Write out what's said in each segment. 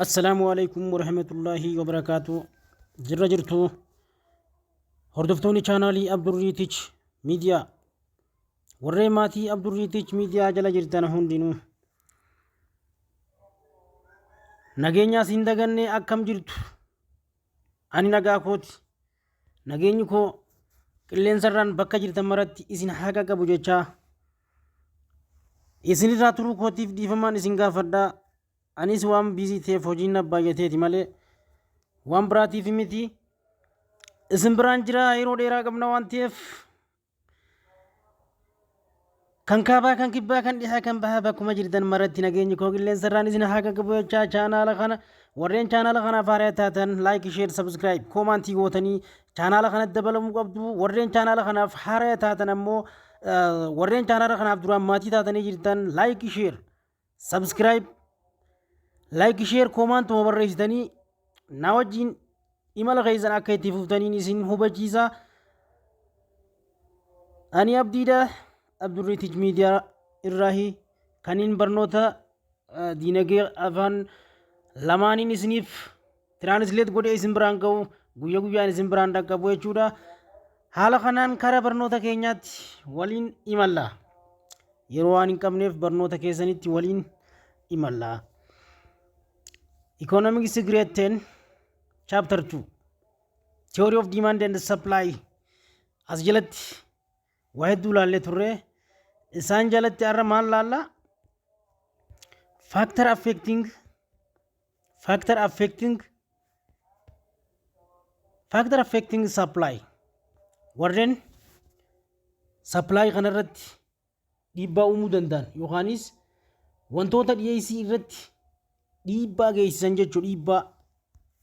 السلام عليكم ورحمة الله وبركاته. جرجرتو هردفتوني channel عبد الريتيج ميديا ورماتي عبد الريتيج ميديا جل جرتنا هندينو نجينيا سندغني أكم جرتو أني نجاكوت نجينيكو كلين سران بكا جرت مرات إسين حاجة كبوجة إسين راترو كوتيف ديفمان إسين غافدا أنيس وام بيزي تي فوجينا بايتي مالي وام براتي في ميتي إسم برانجرا هيرو ديرا قبنا وانتيف كان كابا كان كبا كان ديها كان بها باكما جردان مرتي نجيني كوغل لين سران إسين حاجة كبوية چانا لخانا ورين چانا لخانا فاريتاتن لايك شير سبسكرايب كومانتي غوتني چانا لخانا دبلا مقبدو ورين چانا لخانا فاريتاتن أمو ورين چانا لخانا عبدالرحمن ماتي تاتني جردان لايك شير سبسكرايب لايك شير كومنت وبريزدني ناوجين إيميل غيزن أكيد فوتاني نسين هوبجيزا أني أبديدا عبد الريتيج ميديا الراهي كانين برنوتا دينجي أفان لماني نسنيف ترانسليت قولي اسم برانكو غويا غويا اسم براندا كبوي چودا حالا خنان كارا برنوتا كينيات ولين إيمالا يروان كمنيف برنوتا كيسانيت ولين إيمالا Economics Grade 10 Chapter 2 Theory of Demand and Supply as jalat wahidu lalle turre isan jalat arra mal lalla factor affecting supply warren supply kanarrat dibba umu dandan yohanis wantota dhiyeessi irratti dhiibbaa geessisan jechuudha. Dhiibbaa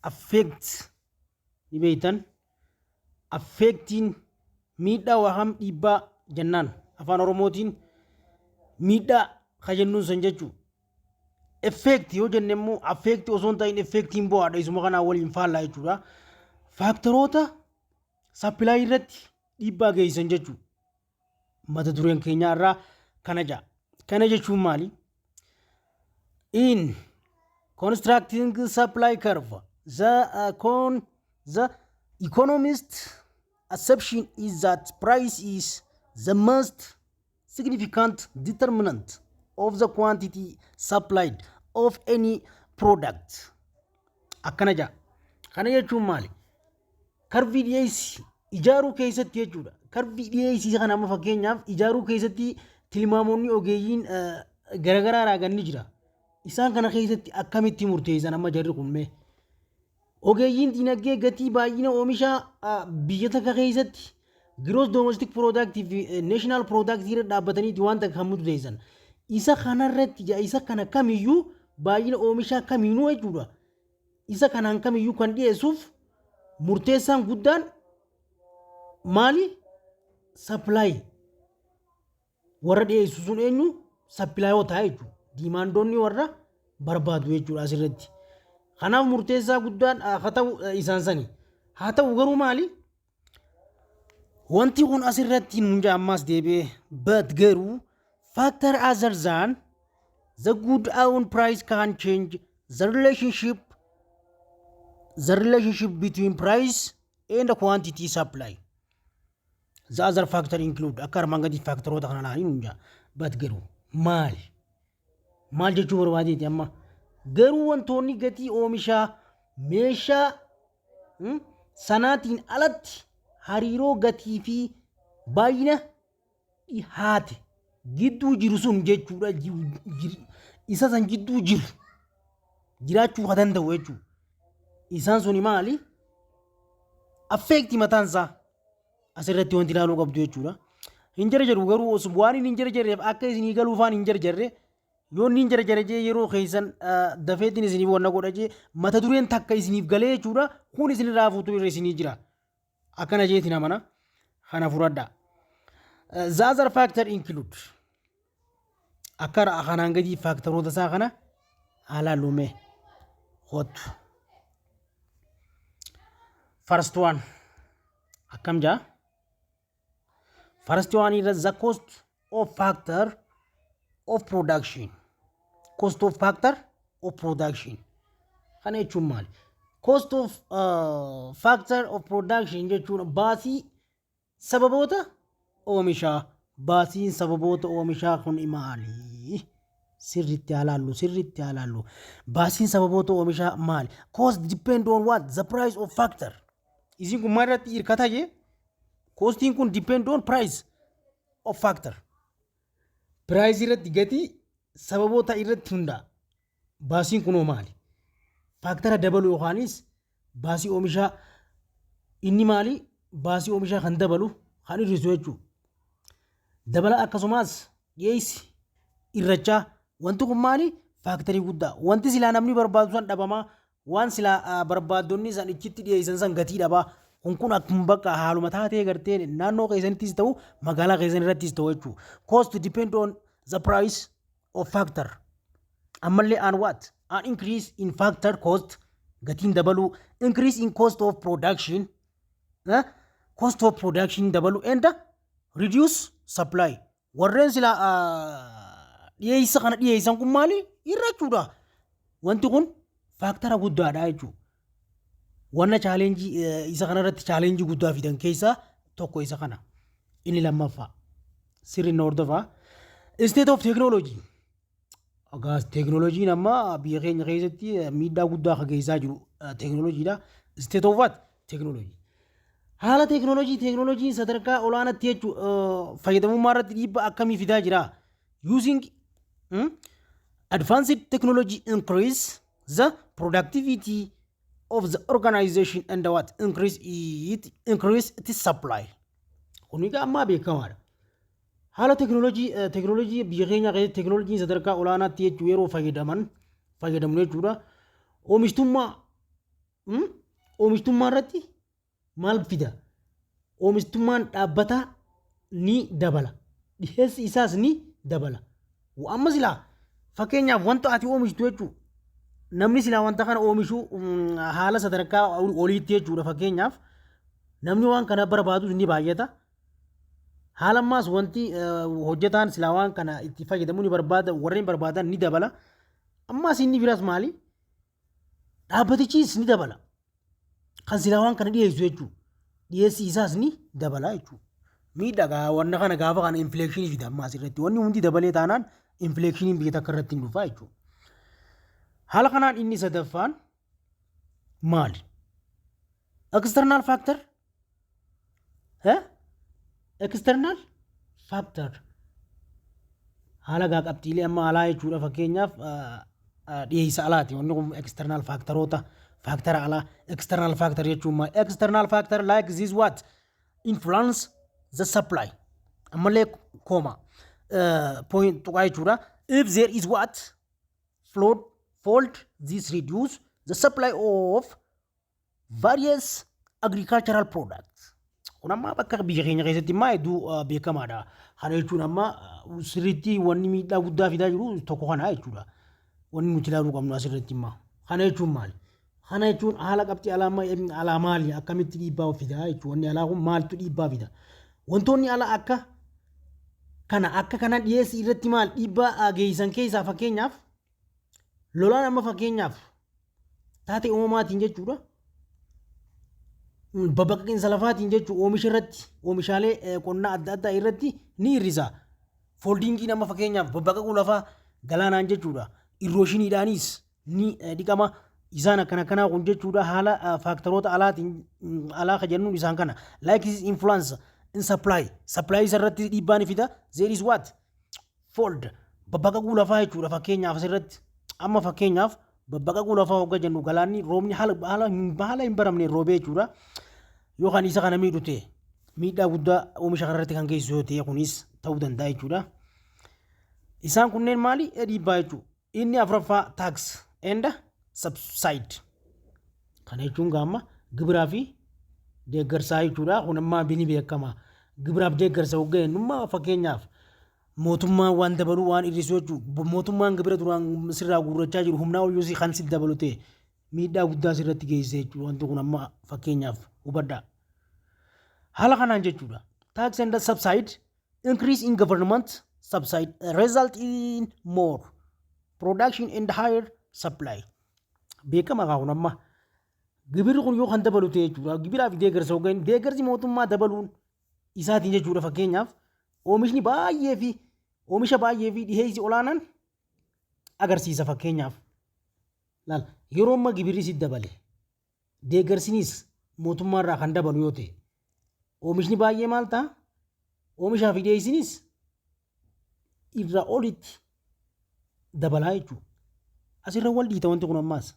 affect dhibeeytan affectiin miidhaa waham dhiibbaa jennaan afaan oromootiin miidhaa kajennuun san jechuudha. Effect yoo jenne immoo affect osoo hin ta'in effectiin bu'aadha isuma kanaa waliin faallaa jechuudha. Faaktoroota supply irratti dhiibbaa geessisan jechuudha. Mata dureen keenyaa irraa kana jechuun maali? Constructing supply curve. The economist assumption is that price is the most significant determinant of the quantity supplied of any product. Akkana jechuun maali? Karvii dhiyeessii ijaaruu keessatti jechuudha. Karvii dhiyeessii kana amma fakkeenyaaf ijaaruu keessatti tilmaamoonni ogeeyyiin garagaraa raaganni jira. Isaan kana keessatti akkamitti murteessan amma jarri kunme ogeeyyiin dinagdee gatii baay'ina oomisha biyya takka keessatti gross domestic product fi national product irra dhaabbatanii waan takka kan murteessan isa kanarratti isa kana kamiyyuu baay'ina oomisha kamiinuu jechuudha. Isa kanaan kamiyyuu kan dhiyeessuuf murteessaan guddaan maali? Supply warra dhiyeessu sun eenyu? Supplyota jechuudha. Diimaandoonni warra barbaadu jechuudha asirratti. Kanaaf murteessaa guddaan haa ta'u isaan sani. Haa ta'u garuu maali? Wanti kun asirratti nuunja ammaas deebi'ee but garuu factor other than the good own price can change the relationship between price and the quantity supply. The other factor include akka armaan gadii faktoroota kana laanii nuunja but garuu maali? Maal jechuu barbaadeeti amma garuu wantoonni gatii oomishaa meeshaa sanaatiin alatti hariiroo gatii fi baay'ina dhihaate gidduu jiru sun jechuudha. Isa san gidduu jiru jiraachuu haa danda'u jechuudha. Isaan suni maali? Affeekti mataansaa asirratti wanti ilaaluu qabdu jechuudha. Hin jarjaru garuu waan hin jarjarreef akka isinii galuufaan hin jarjarre yoo niin jarjaree yeroo keessan dafeetiin isiniif wanna godhajee mata dureen takka isiniif galee jechuudha. Kun isinirraa fuutuu irra isinii jira. Akkana jeetiin amana kana furadha. The other factor include akka kanaan gadii faaktaroota isaa kana haala lume hootu. First one akkam jaa? First one is the cost of factor of production. Cost of factor of production. Kana jechuun maali? Cost of factor of production jechuun baasii sababoota oomishaa. Baasiin sababoota oomishaa kun maali? Sirriitti ilaallu. Baasiin sababoota oomishaa maali? Cost depend on what? The price of factor. Isin kun maal irratti hirkata jee? Costiin kun depend on price of factor. Price irratti gatii sababoota irratti hundaa. Baasiin kunoo maali? Factora dabalu yookaanis baasii oomishaa inni maali? Baasii oomishaa kan dabalu kan hir'isu jechuudha. Dabala akkasumas dhiyeessi irrachaa wanti kun maali? Faaktarii guddaa. Wanti silaa namni barbaadu san dhabamaa waan silaa barbaaddonni san ichitti dhiyeessan san gatii dhabaa. Kun akkuma bakka haaluma taatee gartee naannoo keessanittis ta'u magaalaa keessan irrattis ta'u jechuudha. Cost depend on the price of factor. Ammallee on what? An increase in factor cost gatiin dabalu, increase in cost of production, cost of production dabalu and reduce supply. Warreen sila dhiyeessa kana dhiyeessan kun maali? Irrachuudha. Wanti kun faaktara guddaadha jechuudha. Wanna challenge isa kana irratti challenge guddaa fidan keessaa tokko isa kana. Inni lammaffaa sirriin hordofaa. State of technology. Agaas technology amma biyya keenya keessatti miidhaa guddaa akka geessaa jiru technologyidha. State of what? Technology. Haala technology sadarkaa olaanaatti jechuudha fayyadamummaa irratti dhiibbaa akkamii fidaa jira? Using advanced technology increase the productivity of the organization and what? Increase its supply. Kun egaa ammaa beekamaadha. Haala technology biyya keenya keessatti technology sadarkaa olaanaatti jechuudha yeroo fayyadamu jechuudha. Oomishtummaa irratti maal fida? Oomishtummaan dhaabbataa ni dabala. Dhiyeessi isaas ni dabala. Amma silaa fakkeenyaaf wanta ati oomishtu jechuudha. Namni silaa wanta kana oomishu haala sadarkaa oliitti jechuudha fakkeenyaaf namni waan kana barbaadu ni baay'ata. Haala ammaas wanti hojjetaan silaa waan kana itti fayyadamu ni barbaada warreen barbaadan ni dabala. Ammaas inni biraas maali? Dhaabbatichis ni dabala. Kan silaa waan kana dhiyeessu jechuudha. Dhiyeessi isaas ni dabala jechuudha. Miidhagaa wanna kana gaafa kana inflekshinii fida ammaas irratti wanni hundi dabalee taanaan inflekshiniin biyya takka irratti hin dhufaa jechuudha. Haala kanaan inni sadaffaan maali? External factor. External factor. Haala gaa qabxiilee amma alaa jechuudha fakkeenyaaf dhiyeessa alaati wanni kun external factoroota factor alaa external factor jechuun maali? External factor like this what? Influence the supply. Ammallee kooma point tuqaa jechuudha. If there is what? Fault, this reduce the supply of various agricultural products. Kun amma bakka biyya keenya keessatti maa hedduu beekamaadha. Kana jechuun amma sirriitti wanni miidhaa guddaa fidaa jiru tokko kana jechuudha. Wanni nuti ilaaluu qabnu asirratti immoo. Kana jechuun maali? Kana jechuun haala qabxii alaa maali? Akkamitti dhiibbaa fidaa jechuudha. Wanni alaa kun maaltu dhiibbaa fida? Wantoonni alaa akka kana dhiyeessi irratti maal dhiibbaa geessan keessaa fakkeenyaaf lolaan amma fakkeenyaaf taatee uumamaatiin jechuudha. Babbaqaqinsa lafaatiin jechuudha oomisha irratti oomishaalee qonnaa adda addaa irratti ni hir'isa. Foldingiin amma fakkeenyaaf babbaqaquu lafaa galaanaan jechuudha. Irroshiniidhaanis ni dhiqama. Isaan akkanaa kun jechuudha haala faaktoroota alaa ka jennuun isaan kana. Like this influence in supply. Supply isarratti dhiibbaa ni fida. There is what? Fold. Babbaqaquu lafaa jechuudha fakkeenyaaf asirratti. Amma fakkeenyaaf babbaqaquu lafaa hogga jennu galaanni roobni haala hin baramne roobee jechuudha. Yookaan isa kana miidhu ta'e miidhaa guddaa oomisha kanarratti kan geessisu yoo ta'e kunis ta'uu danda'a jechuudha. Isaan kunneen maali? Dhiibbaa jechuudha. Inni afuraffaa tax and subside. Kana jechuun gaamma gibiraa fi deeggarsaa jechuudha. Kun ammaa bini beekama. Gibiraaf deeggarsa hogga jennummaa fakkeenyaaf mootummaan waan dabaluu waan hir'isu jechuudha. Mootummaan gibira duraan sirraa guurrachaa jiru humnaa oyyuu kan si dabalu ta'e miidhaa guddaa sirratti geessisa jechuudha. Wanti kun amma fakkeenyaaf hubadhaa. Haala kanaan jechuudha. Tax and subside increase in government subside result in more production and higher supply. Beekama kaa kun amma gibirri kun yoo kan dabalu ta'e jechuudha. Gibiraa fi deeggarsa hoggan deeggarsi mootummaa dabaluun isaatiin jechuudha fakkeenyaaf oomisha baay'ee fi dhiheessi olaanaan agarsiisa fakkeenyaaf. Laal yeroo amma gibirri si dabale deeggarsinis mootummaarraa kan dabalu yoo ta'e oomishni baay'ee maal ta'a? Oomishaa fi dhiheessinis irra olitti dabalaa jechuudha. Asirra wal dhiita wanti kun ammaas.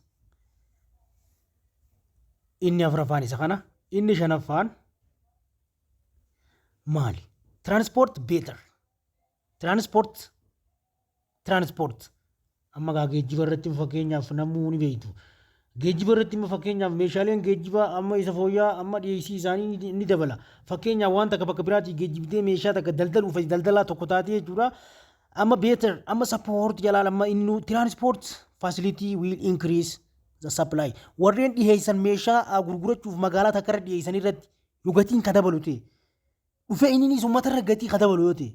Inni afuraffaan isa kana. Inni shanaffaan maali? Transport better. Transport. Amma gaa geejjiba irratti fakkeenyaaf namuu ni beektu. Geejjiba irratti fakkeenyaaf meeshaaleen geejjibaa amma isa fooyya'aa amma dhiyeessii isaanii ni dabala. Fakkeenyaaf waan takka bakka biraatti geejjibdee meeshaa takka daldaluuf daldalaa tokko taatee jechuudha. Amma better amma support jalaan amma inni transport facility will increase the supply. Warreen dhiyeessan meeshaa gurgurachuuf magaalaa takka irra dhiyeessan irratti yoo gatiin ka dabalu ta'e dhufee inni uummata irra gatii ka dabalu yoo ta'e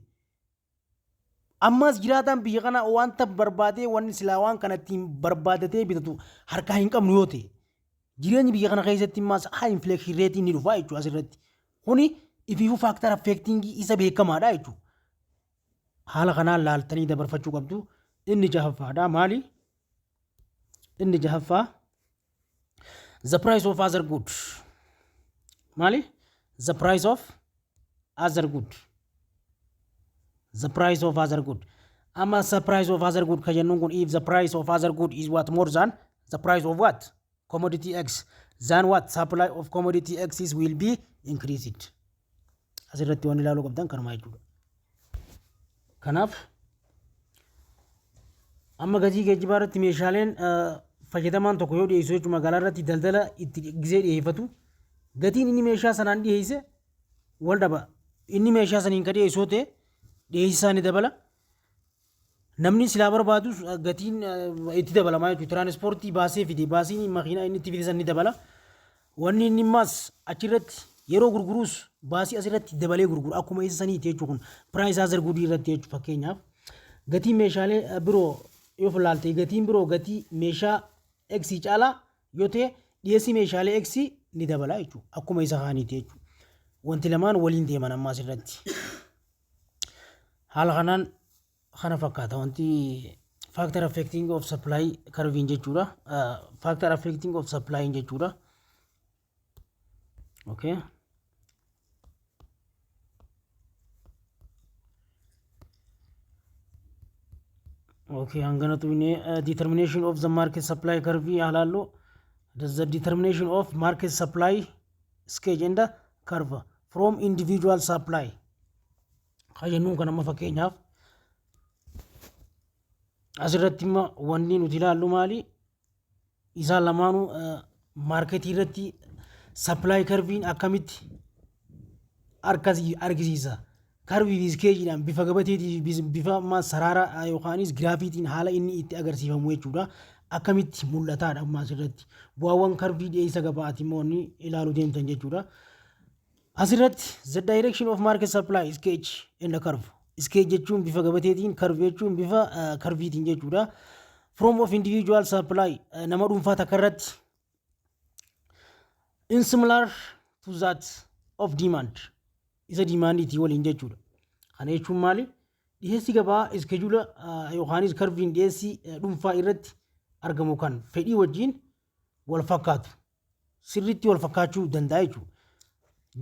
ammas jiraataan biyya kana wanta barbaadee wanni silaa waan kanatti barbaadatee bitatu harkaa hin qabnu yoo ta'e jireenyi biyya kana keessatti ammas high inflation rate ni dhufa jechuudha asirratti. Kuni ifiifuu factor affecting isa beekamaadha jechuudha. Haala kanaan laaltanii dabarfachuu qabdu. Inni jahaffaadha maali? Inni jahaffaa the price of other good. Maali? The price of other good. The price of other good. Amma the price of other good kajennuun kun if the price of other good is what more than the price of what? Commodity X. Then what? Supply of commodity X will be increased. Asirratti waan ilaaluu qabdan kanuma jechuudha. Kanaaf amma gatii geejjibaa irratti meeshaaleen fayyadamaan tokko yoo dhiyeessu jechuudha magaalaa irratti daldala itti gisee dhiyeeffatu gatiin inni meeshaa sanaan dhiyeesse wal dhaba. Inni meeshaa saniin ka dhiyeessoo ta'e dhiyeessi isaa ni dabala. Namni silaa barbaadu gatiin itti dabalamaa jechuudha. Tiraanispoortii baasee fide baasiin makiinaa inni itti fide san ni dabala. Wanni inni immaas achirratti yeroo gurguruus baasii asirratti dabalee gurguru akkuma isa saniiti jechuudha kun price other good irratti jechuudha fakkeenyaaf. Gatiin meeshaalee biroo yoo filaalte gatiin biroo gatii meeshaa X caalaa yoo ta'e dhiyeessii meeshaalee X ni dabala jechuudha akkuma isa kaaniiti jechuudha. Wanti lamaan waliin deeman ammaas irratti. Haala kanaan kana fakkaata wanti factor affecting of supply curve jechuudha. Factor affecting of supply jechuudha. Okay. Okay, I'm gonna do determination of the market supply curve. Does the determination of market supply sketch in the curve from individual supply. Kajennuun kan amma fakkeenyaaf asirratti immoo wanni nuti ilaallu maali? Isaan lamaanuu marketii irratti supply curvein akkamitti argisiisa? Karbii fi iskeejiidhaan bifa gabateetii bifa saraara yookaanis giraafiitiin haala inni itti agarsiifamu jechuudha. Akkamitti mul'ataadha ammaa asirratti. Bu'aawwan karbii dhiyeessa gabaati immoo inni ilaaluu deemtan jechuudha. Asirratti the direction of market supply sketch in the curve. Sketch jechuun bifa gabateetiin, curve jechuun bifa karviitiin jechuudha. From of individual supply nama dhuunfaa takka irratti in similar to that of demand. Isa dimaandiitii waliin jechuudha. Kana jechuun maali? Dhiyeessi gabaa iskeejuula yookaanis karviin dhiyeessi dhuunfaa irratti argamu kan fedhii wajjin wal fakkaatu. Sirriitti wal fakkaachuu danda'a jechuudha.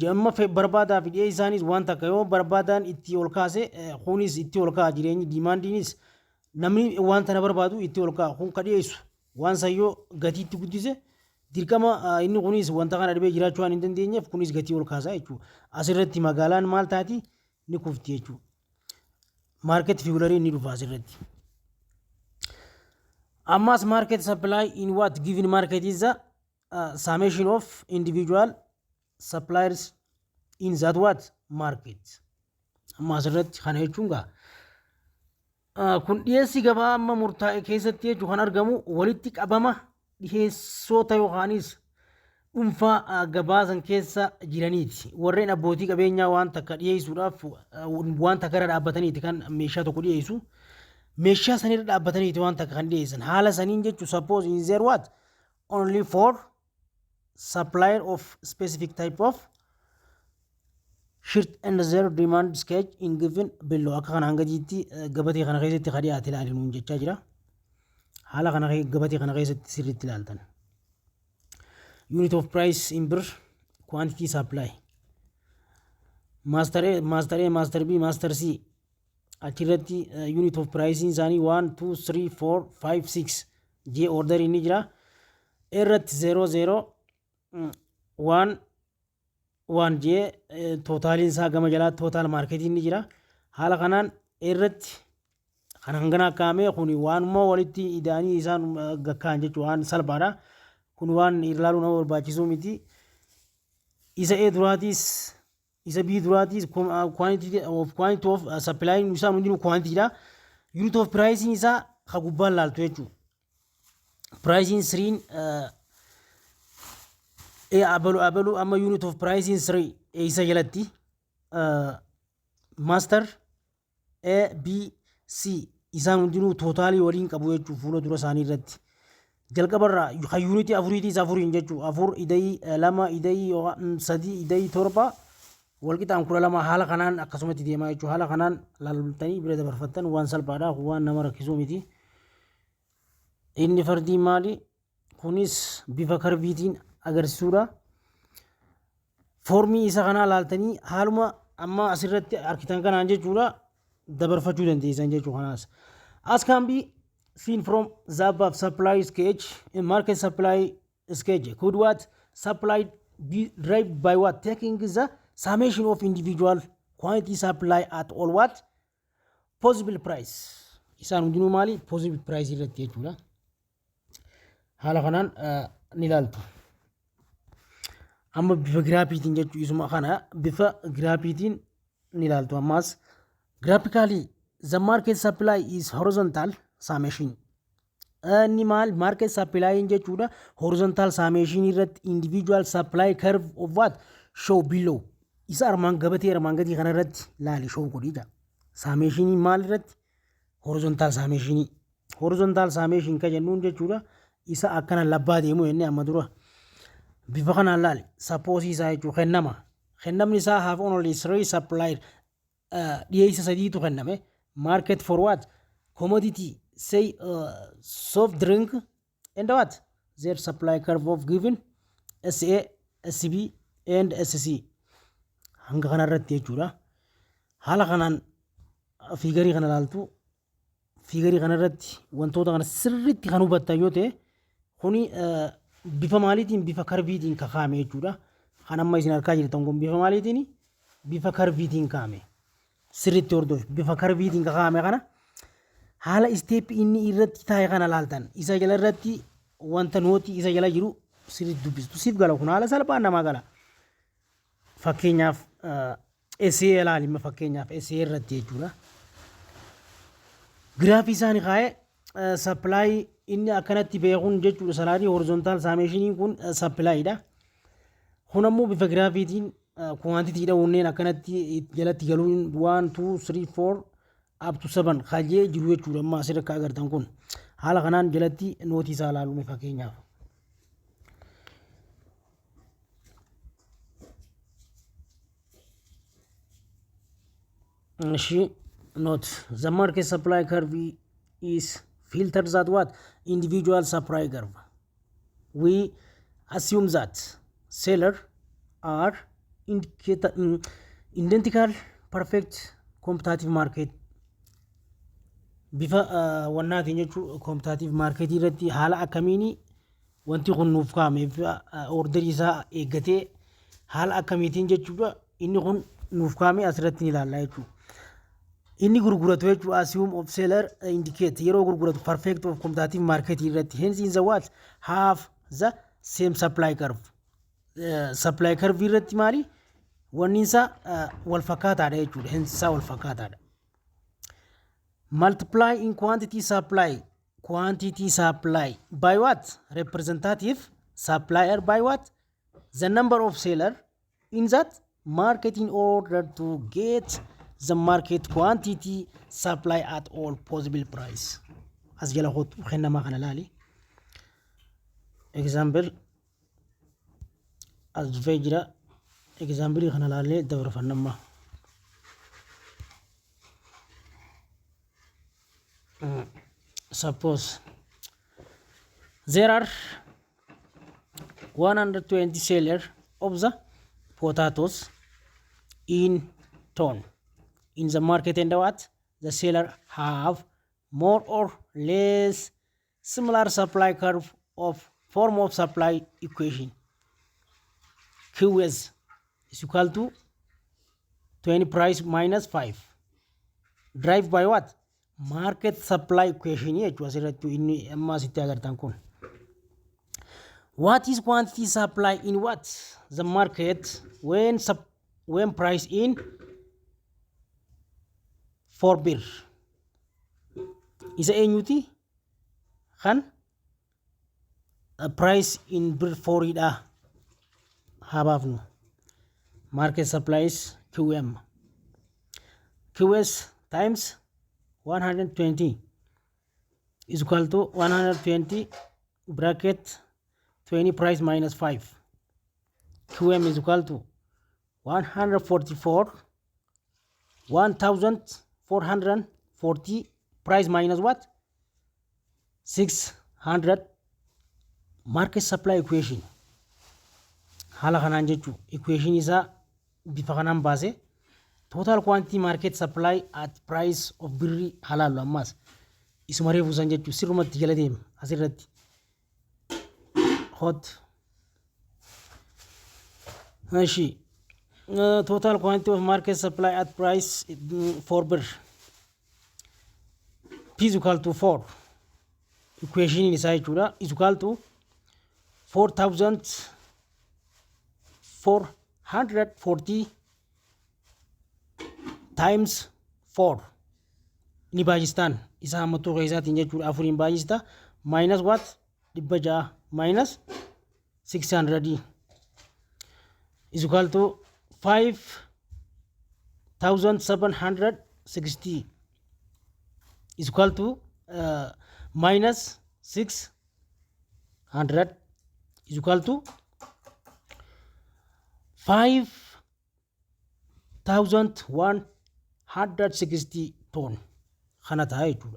Jamma barbaadaa fi dhiyeessi isaanis waan takka yoo barbaadaan itti ol kaase kunis itti ol ka'a jireenyi dimaandiinis namni waan tana barbaadu itti ol ka'a kun ka dhiyeessu waan sayyoo gatiitti guddise dirqama inni kunis wanta kana dhibee jiraachuu waan hin dandeenyeef kunis gatii ol kaasaa jechuudha. Asirratti magaalaan maal taati ni kufti jechuudha. Market figurarii ni dhufa asirratti. Ammas market supply in what given market is the summation of individual suppliers in that what market. Amma asirratti kana jechuun gaa kun dhiyeessi gabaa amma murtaa'e keessatti jechuun kan argamu walitti qabama dhiyeessoota yookaanis dhuunfaa gabaasan keessa jiraniiti. Warreen abbootii qabeenyaa waan takka dhiyeessuudhaaf waan takka irra dhaabbataniiti kan meeshaa tokko dhiyeessu. meeshaa sanirra dhaabbataniiti waan takka kan dhiyeessan haala saniin jechuun suppose is there what only for supplier of specific type of shirt and their demand sketch in given below akka kana hanga jitti gabatee kana keessatti kadhiyaate ilaalinuun jechaa jira haala kana gabatee kana keessatti sirriitti ilaaltan unit of price in bir quantity supply master A master B master C achirratti unit of pricing isaanii 1 2 3 4 5 6 J order inni jira irratti 00 1 1 J totaaliin isaa gama jalaa total market inni jira haala kanaan irratti kan hangana kaamee kuni waan moo walitti idaanii isaan gakkaan jechuun waan salphaadha kun waan ilaaluu nama barbaachisu miti isa A duraatis isa B duraatis quantity of supply isaan hundinuu quantity dha unit of pricing isaa ka gubbaan laaltu jechuudha pricing 3 abalu amma unit of pricing 3 isa jalatti master A B C isaan hundinuu tootaalii waliin qabu jechuudha fuula dura isaanii irratti jalqabarraa kan unity afuriitii isa afuriin jechuudha afur idayii lama idayii sadii idayii torba walqixaan 12 haala kanaan akkasumatti deemaa jechuudha haala kanaan laaltanii bira dabarfattan waan salphaadha waan nama rakkisuu miti inni fardii maali kunis bifa karbiitiin agarsiisuudha foormii isa kanaa laaltanii haaluma amma asirratti arkitan kanaan jechuudha dabarfachuu dandeessan jechuudha kanaas as can be seen from the above supply sketch in market supply sketch could what supply be derived by what taking the summation of individual quantity supply at all what possible price isaan hundinuu maali possible price irratti jechuudha haala kanaan ni ilaaltu amma bifa graafiitiin jechuu isuma kana bifa graafiitiin ni ilaaltu ammaas graphically the market supply is horizontal summation ni maal market supply jechuudha horizontal summation irratti individual supply curve of what show below isa armaan gabatee armaan gadii kana irratti laali show godhiidha summation maal irratti horizontal summation ka jennuun jechuudha isa akkana labbaa deemu jenne amma dura bifa kanaan laali suppose isaa jechuudha kennamni isaa have only 3 supplier dhiyeessa sadiitu kenname market for what commodity say soft drink and what their supply curve of given SA SB and SC hanga kana irratti jechuudha haala kanaan fiigarii kana laaltu fiigarii kana irratti wantoota kana sirriitti kan hubattan yoo ta'e kuni bifa maaliitiin bifa karbiitiin kaa'ame jechuudha kan amma isin argaa jirtan kun bifa maaliitiin bifa karbiitiin kaa'ame sirriitti hordofu bifa karbiitiin kaa'ame kana haala step inni irratti taa'e kana laaltan isa jala irratti wanta nooti isa jala jiru sirriitti dubbistu siif gala kun haala salphaan namaa gala fakkeenyaaf SA ilaalima fakkeenyaaf SA irratti jechuudha graafii isaanii kaa'ee supply inni akkanatti beekuun jechuudha salaarii horizontal summation kun supply dha kun ammoo bifa graafiitiin quantity dha wonneen akkanatti jalatti galuun 1 2 3 4 up to 7 kaajee jiru jechuudha amma asirratti agartan kun haala kanaan jalatti nootii isaa ilaaluun fakkeenyaaf she note the market supply curve is filters at what individual supply curve we assume that seller are identical perfect competitive market bifa wannaatiin jechuun competitive market irratti haala akkamiini wanti kun nuuf kaa'ame orderii isaa eeggatee haala akkamiitiin jechuudha inni kun nuuf kaa'ame asirratti ni ilaalla jechuudha inni gurguratu jechuudha assume of seller indicate yeroo gurguratu perfect of competitive market irratti hence in the what have the same supply curve supply curve irratti maali wanni isaa wal fakkaataadha jechuudha hence isaa wal fakkaataadha multiply in quantity supply by what representative supplier by what the number of seller in that market in order to get the market quantity supply at all possible price. As jala khut khenna ma kana lali example as vejra example khana lali dawra fanama suppose there are 120 sellers of the potatoes in ton in the market, and what the seller have more or less similar supply curve of form of supply equation. QS is equal to 20 price minus 5 drive by what market supply equation. It was to in masita agartan kun. What is quantity supply in what the market when price in 4 bir is a annuity kan a price in bir 4 ida habavnu market supply is QM. QS times 120 is equal to 120 bracket 20 price minus 5. QM is equal to 144 1440 price minus what 600 market supply equation. Hala kanan jechu equation isa bifa kanan base total quantity market supply at price of birri halal ammas isumare fusan jechu sirumatti jala dem asirratti hot Ashi total quantity of market supply at price 4 bir P is equal to 4 equation inside chura is equal to 4440 times 4 ni Pakistan isa hamatu gaisa tinja chura afurin bajista minus what dibaja minus 600 is equal to 5760 is equal to minus 600 is equal to 5160 ton khana tahay tu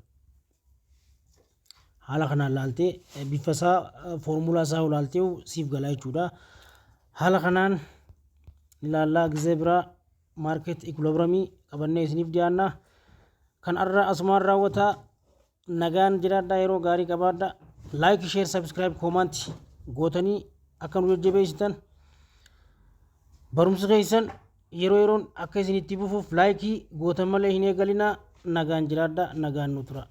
hala khana lalte bifasa formula sa lalte sif galay chuda hala khanan ilalla zebra market equilibrium qabanne isnif diyanna kan arra asmar rawata nagaan jiraadha yeroo gaarii qabaadha like share subscribe comment gootanii akkan jajjabeessitan barumsa keessan yeroo yeroon akka isinitti bufuuf like gootan malee hin eegalina nagaan jiraadha nagaan nu tura